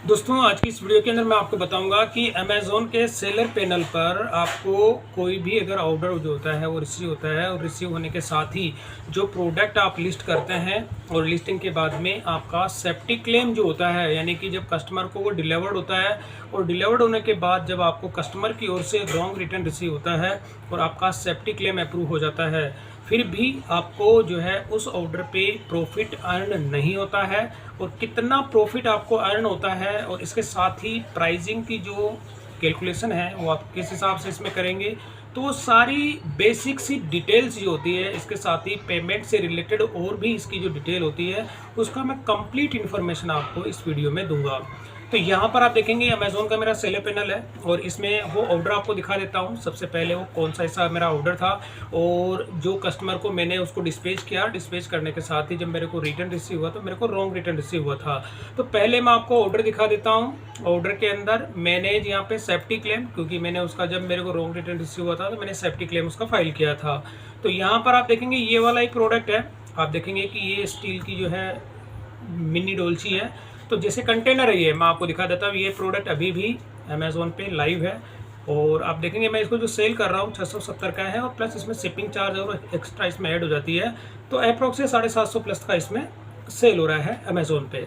दोस्तों आज की इस वीडियो के अंदर मैं आपको बताऊंगा कि अमेज़ॉन के सेलर पैनल पर आपको कोई भी अगर ऑर्डर जो होता है वो रिसीव होता है और रिसीव होने के साथ ही जो प्रोडक्ट आप लिस्ट करते हैं और लिस्टिंग के बाद में आपका सेफ्टी क्लेम जो होता है, यानी कि जब कस्टमर को वो डिलीवर्ड होता है और डिलीवर्ड होने के बाद जब आपको कस्टमर की ओर से रॉन्ग रिटर्न रिसीव होता है और आपका सेफ्टी क्लेम अप्रूव हो जाता है, फिर भी आपको जो है उस ऑर्डर पे प्रॉफिट अर्न नहीं होता है। और कितना प्रॉफिट आपको अर्न होता है और इसके साथ ही प्राइसिंग की जो कैलकुलेशन है वो आप किस हिसाब से इसमें करेंगे, तो वो सारी बेसिक सी डिटेल्स जो होती है, इसके साथ ही पेमेंट से रिलेटेड और भी इसकी जो डिटेल होती है उसका मैं कंप्लीट इन्फॉर्मेशन आपको इस वीडियो में दूंगा। तो यहाँ पर आप देखेंगे अमेज़ॉन का मेरा सेलर पैनल है और इसमें वो ऑर्डर आपको दिखा देता हूँ। सबसे पहले वो कौन सा ऐसा मेरा ऑर्डर था और जो कस्टमर को मैंने उसको डिस्पैच किया, डिस्पैच करने के साथ ही जब मेरे को रिटर्न रिसीव हुआ तो मेरे को रॉन्ग रिटर्न रिसीव हुआ था। तो पहले मैं आपको ऑर्डर दिखा देता हूँ। ऑर्डर के अंदर मैंने यहाँ पे सेफ्टी क्लेम, क्योंकि मैंने उसका जब मेरे को रॉन्ग रिटर्न रिसीव हुआ था तो मैंने सेफ्टी क्लेम उसका फाइल किया था। तो यहाँ पर आप देखेंगे ये वाला एक प्रोडक्ट है। आप देखेंगे कि ये स्टील की जो है मिनी डोलची है। तो जैसे कंटेनर है, ये मैं आपको दिखा देता हूँ। ये प्रोडक्ट अभी भी अमेज़ॉन पे लाइव है और आप देखेंगे मैं इसको जो सेल कर रहा हूँ 670 का है और प्लस इसमें शिपिंग चार्ज और एक्स्ट्रा इसमें ऐड हो जाती है। तो अप्रॉक्स 750 प्लस का इसमें सेल हो रहा है अमेज़ॉन पे।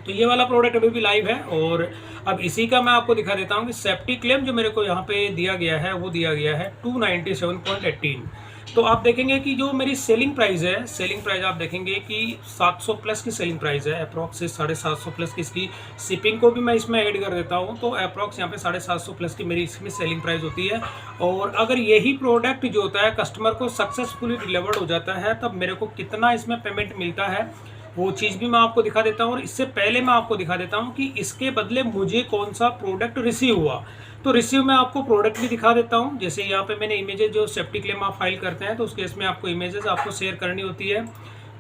तो ये वाला प्रोडक्ट अभी भी लाइव है और अब इसी का मैं आपको दिखा देता हूँ कि सेफ्टी क्लेम जो मेरे को यहाँ पे दिया गया है वो दिया गया है 297.18। तो आप देखेंगे कि जो मेरी सेलिंग प्राइस है, सेलिंग प्राइस आप देखेंगे कि 700 प्लस की सेलिंग प्राइस है। अप्रॉक्स 750 प्लस की इसकी शिपिंग को भी मैं इसमें ऐड कर देता हूँ तो अप्रॉक्स यहाँ पे 750 प्लस की मेरी इसमें सेलिंग प्राइस होती है। और अगर यही प्रोडक्ट जो होता है कस्टमर को सक्सेसफुली डिलीवर्ड हो जाता है तब मेरे को कितना इसमें पेमेंट मिलता है वो चीज़ भी मैं आपको दिखा देता हूँ। और इससे पहले मैं आपको दिखा देता हूँ कि इसके बदले मुझे कौन सा प्रोडक्ट रिसीव हुआ। तो रिसीव में आपको प्रोडक्ट भी दिखा देता हूँ। जैसे यहाँ पे मैंने इमेजेस, जो सेफ्टी क्लेम आप फाइल करते हैं तो उस केस में आपको इमेजेस आपको शेयर करनी होती है।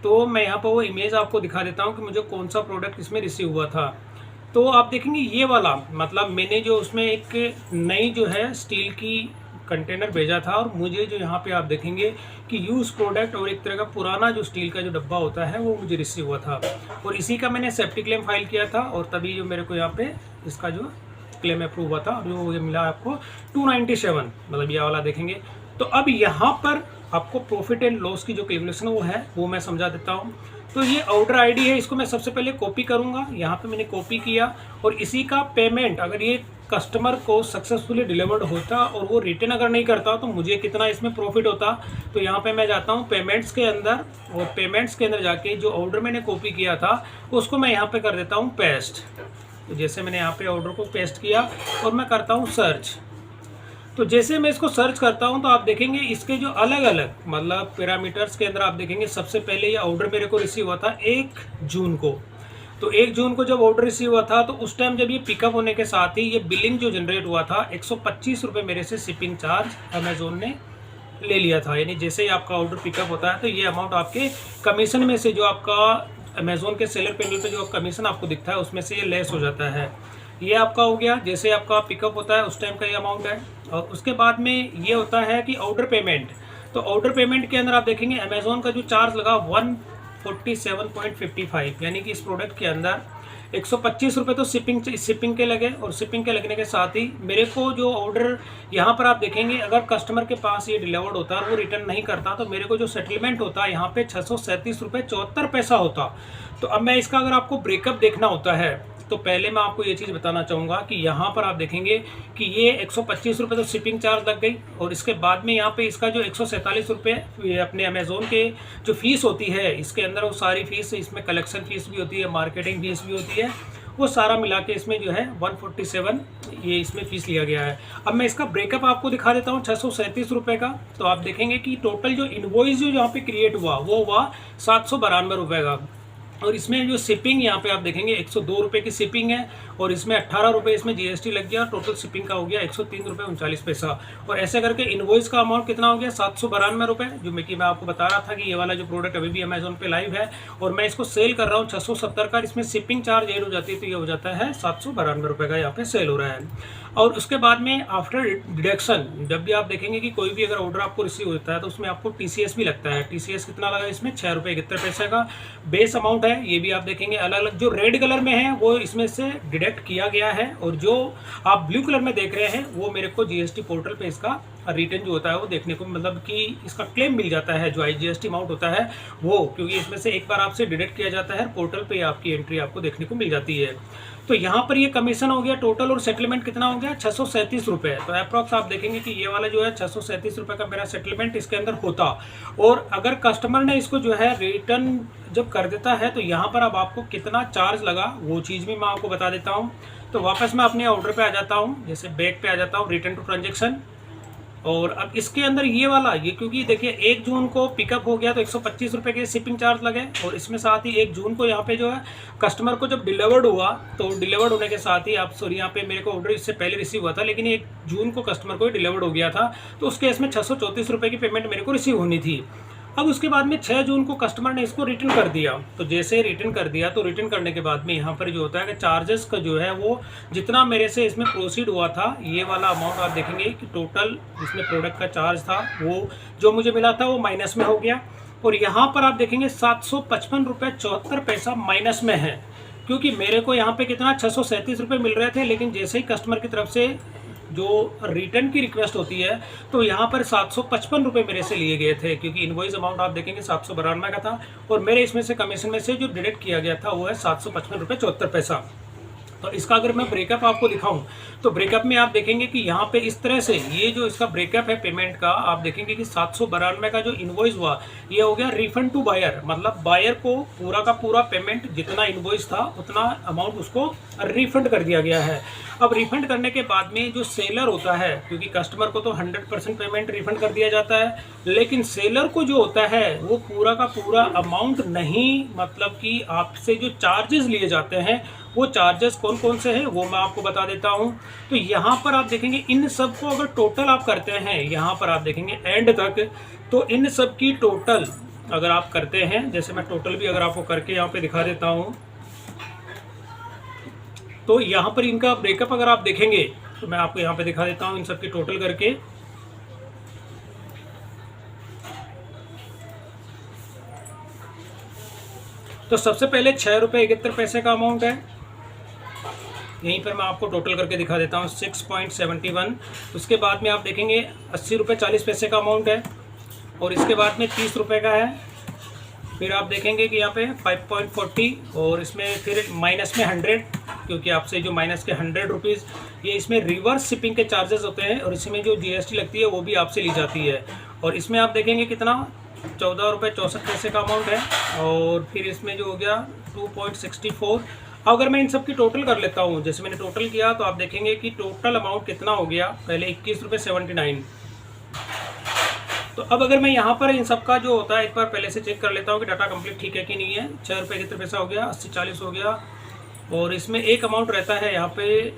तो मैं यहाँ पर वो इमेज आपको दिखा देता हूँ कि मुझे कौन सा प्रोडक्ट इसमें रिसीव हुआ था। तो आप देखेंगे ये वाला, मतलब मैंने जो उसमें एक नई जो है स्टील की कंटेनर भेजा था और मुझे जो यहाँ पे आप देखेंगे कि यूज़ प्रोडक्ट और एक तरह का पुराना जो स्टील का जो डब्बा होता है वो मुझे रिसीव हुआ था और इसी का मैंने सेफ्टी क्लेम फाइल किया था और तभी जो मेरे को यहाँ पे इसका जो क्लेम अप्रूव हुआ था और जो ये मिला आपको 297, मतलब ये वाला देखेंगे। तो अब यहाँ पर आपको प्रॉफिट एंड लॉस की जो कैलकुलेशन वो है वो मैं समझा देता हूँ। तो ये ऑर्डर आईडी है, इसको मैं सबसे पहले कॉपी करूँगा। यहाँ पे मैंने कॉपी किया और इसी का पेमेंट, अगर ये कस्टमर को सक्सेसफुली डिलीवर्ड होता और वो रिटर्न अगर नहीं करता तो मुझे कितना इसमें प्रॉफिट होता। तो यहाँ पे मैं जाता हूँ पेमेंट्स के अंदर और पेमेंट्स के अंदर जाके जो ऑर्डर मैंने कॉपी किया था उसको मैं यहाँ पे कर देता हूँ पेस्ट। तो जैसे मैंने यहाँ पे ऑर्डर को पेस्ट किया और मैं करता हूँ सर्च। तो जैसे मैं इसको सर्च करता हूं तो आप देखेंगे इसके जो अलग अलग मतलब पैरामीटर्स के अंदर आप देखेंगे सबसे पहले ये ऑर्डर मेरे को रिसीव हुआ था 1 जून को। तो 1 जून को जब ऑर्डर रिसीव हुआ था तो उस टाइम जब ये पिकअप होने के साथ ही ये बिलिंग जो जनरेट हुआ था 125 रुपये मेरे से शिपिंग चार्ज अमेज़ॉन ने ले लिया था। यानी जैसे ही आपका ऑर्डर पिकअप होता है तो ये अमाउंट आपके कमीशन में से, जो आपका अमेज़ॉन के सेलर पैनल पे जो कमीशन आपको दिखता है उसमें से ये लेस हो जाता है। ये आपका हो गया, जैसे आपका पिकअप होता है उस टाइम का ये अमाउंट है। और उसके बाद में ये होता है कि ऑर्डर पेमेंट। तो ऑर्डर पेमेंट के अंदर आप देखेंगे अमेज़ॉन का जो चार्ज लगा 147.55, यानी कि इस प्रोडक्ट के अंदर 125 रुपये तो शिपिंग के लगे और शिपिंग के लगने के साथ ही मेरे को जो ऑर्डर यहाँ पर आप देखेंगे अगर कस्टमर के पास ये डिलीवर्ड होता और वो रिटर्न नहीं करता तो मेरे को जो सेटलमेंट होता है यहाँ पे 637 रुपये 74 पैसा होता। तो अब मैं इसका अगर आपको ब्रेकअप देखना होता है तो पहले मैं आपको ये चीज़ बताना चाहूँगा कि यहाँ पर आप देखेंगे कि ये 125 रुपये तो शिपिंग चार्ज लग गई और इसके बाद में यहाँ पे इसका जो 147 रुपये अपने अमेज़ॉन के जो फ़ीस होती है इसके अंदर वो सारी फ़ीस, इसमें कलेक्शन फ़ीस भी होती है, मार्केटिंग फ़ीस भी होती है, वो सारा मिला के इसमें जो है 147 ये इसमें फ़ीस लिया गया है। अब मैं इसका ब्रेकअप आपको दिखा देता हूँ 637 रुपये का। तो आप देखेंगे कि टोटल जो इनवॉइस जो यहाँ पे क्रिएट हुआ वो हुआ 792 रुपये का और इसमें जो शिपिंग यहाँ पे आप देखेंगे 102 रुपये की शिपिंग है और इसमें 18 रुपये इसमें जीएसटी लग गया। टोटल शिपिंग का हो गया 103 रुपये 39 पैसा। और ऐसे करके इनवॉइस का अमाउंट कितना हो गया 792 रुपये, जो मैं आपको बता रहा था कि ये वाला जो प्रोडक्ट अभी भी अमेज़ॉन पे लाइव है और मैं इसको सेल कर रहा हूँ 670 का। इसमें शिपिंग चार्ज ऐड हो जाती है तो ये हो जाता है 792 रुपये का यहाँ पे सेल हो रहा है। और उसके बाद में आफ्टर डिडक्शन जब भी आप देखेंगे कि कोई भी अगर ऑर्डर आपको रिसीव होता है तो उसमें आपको टीसीएस भी लगता है। टीसीएस कितना लगा इसमें 6 रुपये 71 पैसे का बेस अमाउंट है है ये भी आप देखेंगे अलग अलग। जो रेड कलर में है वो इसमें से डिडक्ट किया गया है, और जो आप ब्लू कलर में देख रहे हैं वो मेरे को जीएसटी पोर्टल पे इसका रिटर्न जो होता है वो देखने को, मतलब कि इसका क्लेम मिल जाता है जो IGST अमाउंट होता है वो, क्योंकि इसमें से एक बार आपसे डिडक्ट किया जाता है पोर्टल पे, आपकी एंट्री आपको देखने को मिल जाती है। तो यहाँ पर ये कमीशन हो गया टोटल, और सेटलमेंट कितना हो गया 637 रुपये। तो अप्रॉक्स आप देखेंगे कि ये वाला जो है 637 रुपये का मेरा सेटलमेंट इसके अंदर होता। और अगर कस्टमर ने इसको जो है रिटर्न जब कर देता है तो यहाँ पर अब आपको कितना चार्ज लगा वो चीज़ भी मैं आपको बता देता हूँ। तो वापस मैं अपने ऑर्डर पे आ जाता हूँ, जैसे बैक पे आ जाता हूँ, रिटर्न टू ट्रांजेक्शन। और अब इसके अंदर ये वाला ये, क्योंकि देखिए 1 जून को पिकअप हो गया तो 125 रुपये के शिपिंग चार्ज लगे, और इसमें साथ ही 1 जून को यहाँ पे जो है कस्टमर को जब डिलीवर्ड हुआ तो डिलीवर्ड होने के साथ ही आप सॉरी यहाँ पे मेरे को ऑर्डर इससे पहले रिसीव हुआ था, लेकिन 1 जून को कस्टमर को डिलीवर्ड हो गया था, तो उस केस में 634 रुपये की पेमेंट मेरे को रिसीव होनी थी। अब उसके बाद में 6 जून को कस्टमर ने इसको रिटर्न कर दिया। तो जैसे रिटर्न कर दिया तो रिटर्न करने के बाद में यहाँ पर जो होता है कि चार्जेस का जो है वो जितना मेरे से इसमें प्रोसीड हुआ था, ये वाला अमाउंट आप देखेंगे कि टोटल इसमें प्रोडक्ट का चार्ज था वो जो मुझे मिला था वो माइनस में हो गया। और यहाँ पर आप देखेंगे 755 रुपये 74 पैसा माइनस में है, क्योंकि मेरे को यहाँ पे कितना 637 रुपये मिल रहे थे, लेकिन जैसे ही कस्टमर की तरफ से जो रिटर्न की रिक्वेस्ट होती है तो यहाँ पर 755 रुपये मेरे से लिए गए थे, क्योंकि इनवॉइस अमाउंट आप देखेंगे 792 का था, और मेरे इसमें से कमीशन में से जो डिडक्ट किया गया था वो है 755 रुपये 74 पैसा। तो इसका अगर मैं ब्रेकअप आपको दिखाऊं तो ब्रेकअप में आप देखेंगे कि यहाँ पे इस तरह से ये जो इसका ब्रेकअप है पेमेंट का, आप देखेंगे कि 792 का जो इनवॉइस हुआ ये हो गया रिफंड टू बायर, मतलब बायर को पूरा का पूरा पेमेंट जितना इनवॉइस था उतना अमाउंट उसको रिफंड कर दिया गया है। अब रिफंड करने के बाद में जो सेलर होता है, क्योंकि कस्टमर को तो 100% पेमेंट रिफंड कर दिया जाता है, लेकिन सेलर को जो होता है वो पूरा का पूरा अमाउंट नहीं, मतलब कि आपसे जो चार्जेस लिए जाते हैं वो चार्जेस कौन कौन से हैं वो मैं आपको बता देता हूं। तो यहाँ पर आप देखेंगे इन सब को अगर टोटल आप करते हैं, यहाँ पर आप देखेंगे एंड तक, तो इन सब की टोटल अगर आप करते हैं, जैसे मैं टोटल भी अगर आपको करके यहाँ पे दिखा देता हूँ, तो यहाँ पर इनका ब्रेकअप अगर आप देखेंगे तो मैं आपको यहाँ पे दिखा देता हूँ इन सब की टोटल करके। तो सबसे पहले 6 रुपये 71 पैसे का अमाउंट है, यहीं पर मैं आपको टोटल करके दिखा देता हूँ 6.71। उसके बाद में आप देखेंगे 80 रुपये 40 पैसे का अमाउंट है, और इसके बाद में 30 रुपये का है। फिर आप देखेंगे कि यहाँ पे 5.40, और इसमें फिर माइनस में 100, क्योंकि आपसे जो माइनस के 100 रुपीज़ ये इसमें रिवर्स शिपिंग के चार्जेस होते हैं, और इसमें जो GST लगती है वो भी आपसे ली जाती है। और इसमें आप देखेंगे कितना 14 रुपये 64 पैसे का अमाउंट है, और फिर इसमें जो हो गया 2.64। अगर मैं इन सब की टोटल कर लेता हूँ, जैसे मैंने टोटल किया तो आप देखेंगे कि टोटल अमाउंट कितना हो गया, पहले 21 रुपये 79। तो अब अगर मैं यहाँ पर इन सब का जो होता है एक बार पहले से चेक कर लेता हूँ कि डाटा कंप्लीट ठीक है कि नहीं है। 6 रुपये 71 पैसा हो गया, 80 40 हो गया, और इसमें एक अमाउंट रहता है यहाँ पे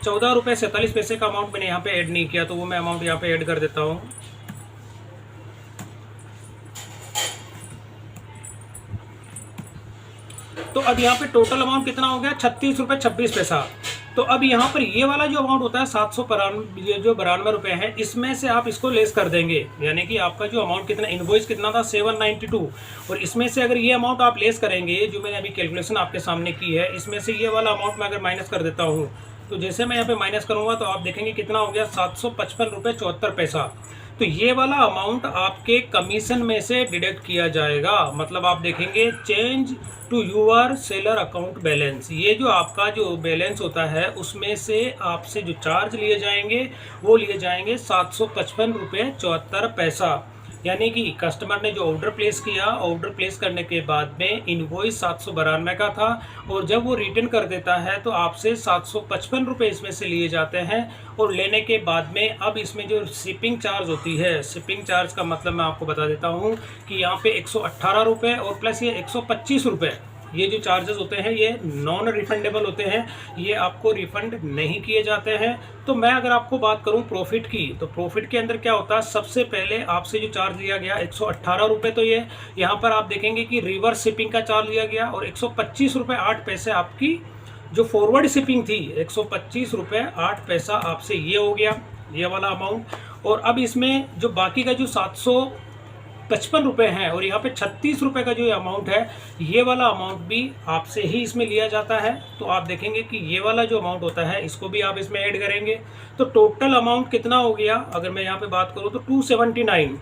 14 रुपये 47 पैसे का अमाउंट मैंने यहाँ पे ऐड नहीं किया, तो वो मैं अमाउंट यहाँ पे ऐड कर देता हूँ। तो अब यहाँ पे टोटल अमाउंट कितना हो गया 36 रुपये 26 पैसा। तो अब यहाँ पर ये वाला जो अमाउंट होता है 792 रुपये है, इसमें से आप इसको लेस कर देंगे, यानी कि आपका जो अमाउंट कितना इनवॉइस कितना था 792, और इसमें से अगर ये अमाउंट आप लेस करेंगे, जो मैंने अभी कैलकुलेशन आपके सामने की है, इसमें से ये वाला अमाउंट मैं अगर माइनस कर देता हूँ, तो जैसे मैं यहाँ पे माइनस करूँगा तो आप देखेंगे कितना हो गया 755 रुपये 74 पैसा। तो ये वाला अमाउंट आपके कमीशन में से डिडक्ट किया जाएगा, मतलब आप देखेंगे change to your seller account balance, ये जो आपका जो बैलेंस होता है उसमें से आपसे जो चार्ज लिए जाएंगे वो लिए जाएंगे 755 रुपये 74 पैसा। यानी कि कस्टमर ने जो ऑर्डर प्लेस किया, ऑर्डर प्लेस करने के बाद में इनवॉइस 792 का था, और जब वो रिटर्न कर देता है तो आपसे 755 रुपये इसमें से लिए जाते हैं। और लेने के बाद में अब इसमें जो शिपिंग चार्ज होती है, शिपिंग चार्ज का मतलब मैं आपको बता देता हूँ कि यहाँ पे 118 रुपये और प्लस ये 125 रुपये, ये जो चार्जेस होते हैं ये नॉन रिफंडेबल होते हैं, ये आपको रिफंड नहीं किए जाते हैं। तो मैं अगर आपको बात करूं प्रॉफिट की, तो प्रॉफिट के अंदर क्या होता है, सबसे पहले आपसे जो चार्ज लिया गया 118 रुपये, तो ये यहाँ पर आप देखेंगे कि रिवर्स शिपिंग का चार्ज लिया गया, और 125 रुपये 8 पैसे आपकी जो फॉरवर्ड शिपिंग थी, 125 रुपये 8 पैसा आपसे ये हो गया, ये वाला अमाउंट। और अब इसमें जो बाकी का जो ₹55 है और यहाँ पे ₹36 का जो अमाउंट है, ये वाला अमाउंट भी आपसे ही इसमें लिया जाता है। तो आप देखेंगे कि ये वाला जो अमाउंट होता है इसको भी आप इसमें ऐड करेंगे तो टोटल अमाउंट कितना हो गया, अगर मैं यहाँ पे बात करूँ तो 279।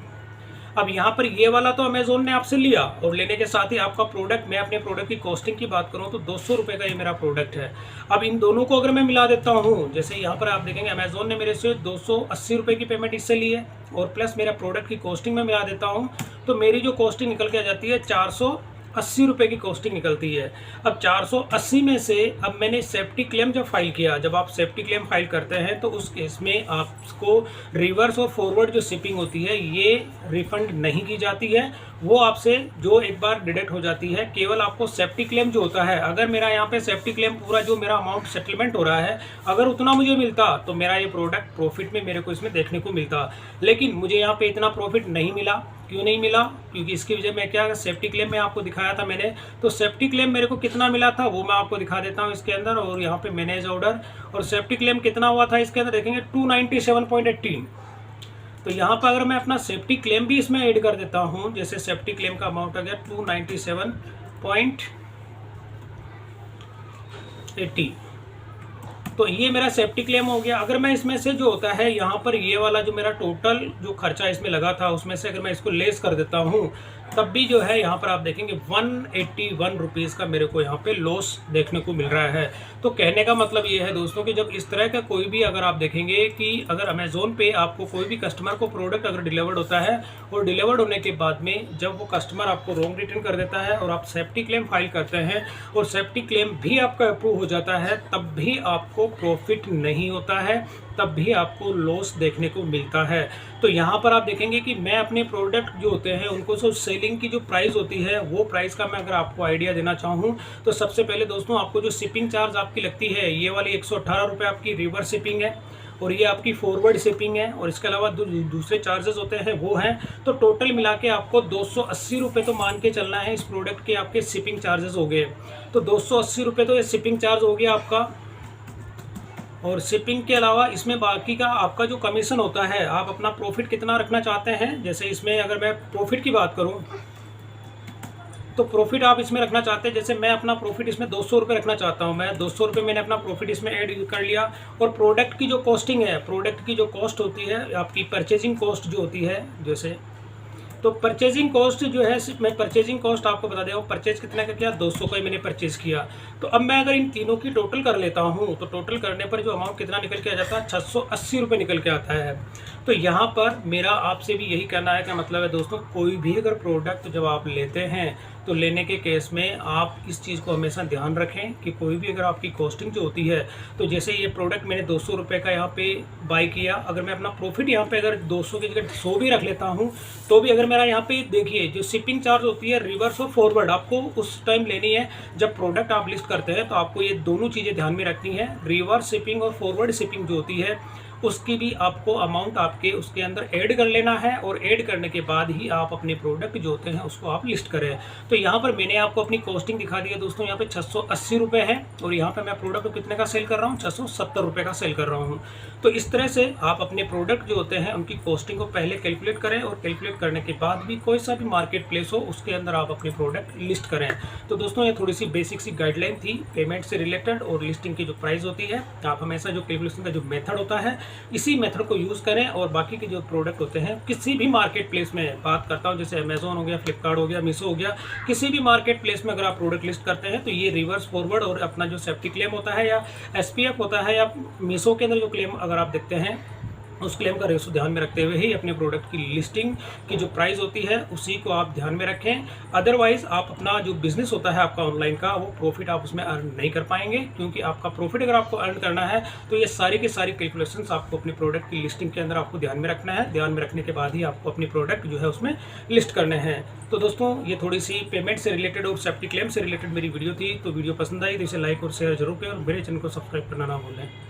अब यहाँ पर ये वाला तो अमेजोन ने आपसे लिया और लेने के साथ ही आपका प्रोडक्ट, मैं अपने प्रोडक्ट की कॉस्टिंग की बात करूँ तो ₹200 का ये मेरा प्रोडक्ट है। अब इन दोनों को अगर मैं मिला देता हूँ, जैसे यहाँ पर आप देखेंगे अमेजोन ने मेरे से ₹280 की पेमेंट इससे ली है और प्लस मेरा प्रोडक्ट की कॉस्टिंग में मिला देता हूँ तो मेरी जो कॉस्टिंग निकल के आ जाती है ₹480 की कॉस्टिंग निकलती है। अब 480 में से अब मैंने सेफ्टी क्लेम जब फाइल किया, जब आप सेफ्टी क्लेम फाइल करते हैं तो उस केस में आपको रिवर्स और फॉरवर्ड जो शिपिंग होती है ये रिफंड नहीं की जाती है, वो आपसे जो एक बार डिडक्ट हो जाती है। केवल आपको सेफ्टी क्लेम जो होता है, अगर मेरा यहाँ पे सेफ्टी क्लेम पूरा जो मेरा अमाउंट सेटलमेंट हो रहा है अगर उतना मुझे मिलता तो मेरा ये प्रोडक्ट प्रॉफिट में मेरे को इसमें देखने को मिलता, लेकिन मुझे यहाँ पे इतना प्रॉफिट नहीं मिला। क्यों नहीं मिला? क्योंकि इसकी वजह मैं क्या, सेफ्टी क्लेम में आपको दिखाया था मैंने, तो सेफ्टी क्लेम मेरे को कितना मिला था वो मैं आपको दिखा देता हूँ इसके अंदर। और यहाँ पे मैनेज ऑर्डर और सेफ्टी क्लेम कितना हुआ था इसके अंदर देखेंगे 297.18। तो यहाँ पर अगर मैं अपना सेफ्टी क्लेम भी इसमें ऐड कर देता हूँ, जैसे सेफ्टी क्लेम का अमाउंट आ गया 297.80, तो ये मेरा सेफ्टी क्लेम हो गया। अगर मैं इसमें से जो होता है यहाँ पर ये वाला जो मेरा टोटल जो खर्चा इसमें लगा था उसमें से अगर मैं इसको लेस कर देता हूँ तब भी जो है यहाँ पर आप देखेंगे 181 रुपीज़ का मेरे को यहाँ पे लॉस देखने को मिल रहा है। तो कहने का मतलब ये है दोस्तों कि जब इस तरह का कोई भी अगर आप देखेंगे कि अगर अमेज़ोन पे आपको कोई भी कस्टमर को प्रोडक्ट अगर डिलीवर्ड होता है और डिलीवर्ड होने के बाद में जब वो कस्टमर आपको रॉन्ग रिटर्न कर देता है और आप सेफ्टी क्लेम फाइल करते हैं और सेफ्टी क्लेम भी आपका अप्रूव हो जाता है तब भी आपको प्रॉफिट नहीं होता है, तब भी आपको लॉस देखने को मिलता है। तो यहाँ पर आप देखेंगे कि मैं अपने प्रोडक्ट जो होते हैं उनको सब सेलिंग की जो प्राइस होती है वो प्राइस का मैं अगर आपको आइडिया देना चाहूँ तो सबसे पहले दोस्तों आपको जो शिपिंग चार्ज आपकी लगती है ये वाली 118 रुपये आपकी रिवर्स शिपिंग है और ये आपकी फॉरवर्ड शिपिंग है और इसके अलावा दूसरे चार्जेस होते हैं वो हैं। तो टोटल मिला के आपको 280 रुपये तो मान के चलना है इस प्रोडक्ट के आपके शिपिंग चार्जेस हो गए। तो 280 रुपये तो ये शिपिंग चार्ज हो गया आपका। और शिपिंग के अलावा इसमें बाकी का आपका जो कमीशन होता है, आप अपना प्रॉफिट कितना रखना चाहते हैं, जैसे इसमें अगर मैं प्रॉफिट की बात करूं तो प्रॉफिट आप इसमें रखना चाहते हैं, जैसे मैं अपना प्रॉफिट इसमें 200 रुपये रखना चाहता हूं। मैं 200 रुपये मैंने अपना प्रॉफिट इसमें ऐड कर लिया। और प्रोडक्ट की जो कॉस्टिंग है, प्रोडक्ट की जो कॉस्ट होती है आपकी परचेजिंग कॉस्ट जो होती है, जैसे तो परचेजिंग कॉस्ट जो है, मैं परचेजिंग कॉस्ट आपको बता दें, परचेज कितना का किया, 200 का ही मैंने परचेज किया। तो अब मैं अगर इन तीनों की टोटल कर लेता हूं तो टोटल करने पर जो अमाउंट कितना निकल के आ जाता है, 680 रुपये निकल के आता है। तो यहाँ पर मेरा आपसे भी यही कहना है, क्या मतलब है दोस्तों, कोई भी अगर प्रोडक्ट जब आप लेते हैं तो लेने के केस में आप इस चीज़ को हमेशा ध्यान रखें कि कोई भी अगर आपकी कॉस्टिंग जो होती है, तो जैसे ये प्रोडक्ट मैंने 200 रुपये का यहाँ पे बाई किया, अगर मैं अपना प्रॉफिट यहाँ पे अगर 200 की जगह 100 भी रख लेता हूँ तो भी अगर मेरा यहाँ पे देखिए जो शिपिंग चार्ज होती है रिवर्स और फॉरवर्ड आपको उस टाइम लेनी है जब प्रोडक्ट आप लिस्ट करते हैं, तो आपको ये दोनों चीज़ें ध्यान में रखनी है। रिवर्स शिपिंग और फॉरवर्ड शिपिंग जो होती है उसकी भी आपको अमाउंट आपके उसके अंदर ऐड कर लेना है और ऐड करने के बाद ही आप अपने प्रोडक्ट जो होते हैं उसको आप लिस्ट करें। तो यहाँ पर मैंने आपको अपनी कॉस्टिंग दिखा दी है दोस्तों, यहाँ पे 680 रुपये है और यहाँ पे मैं प्रोडक्ट को कितने का सेल कर रहा हूँ, 670 रुपये का सेल कर रहा हूँ। तो इस तरह से आप अपने प्रोडक्ट जो होते हैं उनकी कॉस्टिंग को पहले कैलकुलेट करें और कैलकुलेट करने के बाद भी कोई सा भी मार्केट प्लेस हो उसके अंदर आप अपने प्रोडक्ट लिस्ट करें। तो दोस्तों ये थोड़ी सी बेसिक सी गाइडलाइन थी पेमेंट से रिलेटेड और लिस्टिंग की जो प्राइस होती है, आप हमेशा जो कैलकुलेशन का जो मेथड होता है इसी मेथड को यूज़ करें। और बाकी के जो प्रोडक्ट होते हैं किसी भी मार्केट प्लेस में बात करता हूँ, जैसे अमेजोन हो गया, फ्लिपकार्ट हो गया, मीशो हो गया, किसी भी मार्केट प्लेस में अगर आप प्रोडक्ट लिस्ट करते हैं तो ये रिवर्स फॉरवर्ड और अपना जो सेफ्टी क्लेम होता है या SPF होता है या मीशो के अंदर जो क्लेम अगर आप देखते हैं उस क्लेम का रेशो ध्यान में रखते हुए ही अपने प्रोडक्ट की लिस्टिंग की जो प्राइस होती है उसी को आप ध्यान में रखें। अदरवाइज आप अपना जो बिजनेस होता है आपका ऑनलाइन का, वो प्रॉफिट आप उसमें अर्न नहीं कर पाएंगे, क्योंकि आपका प्रॉफिट अगर आपको अर्न करना है तो ये सारी की सारी कैलकुलेशंस आपको अपने प्रोडक्ट की लिस्टिंग के अंदर आपको ध्यान में रखना है। ध्यान में रखने के बाद ही आपको अपनी प्रोडक्ट जो है उसमें लिस्ट करने हैं। तो दोस्तों ये थोड़ी सी पेमेंट से रिलेटेड और सेफ्टी क्लेम से रिलेटेड मेरी वीडियो थी। तो वीडियो पसंद आई तो इसे लाइक और शेयर जरूर करें और मेरे चैनल को सब्सक्राइब करना ना भूलें।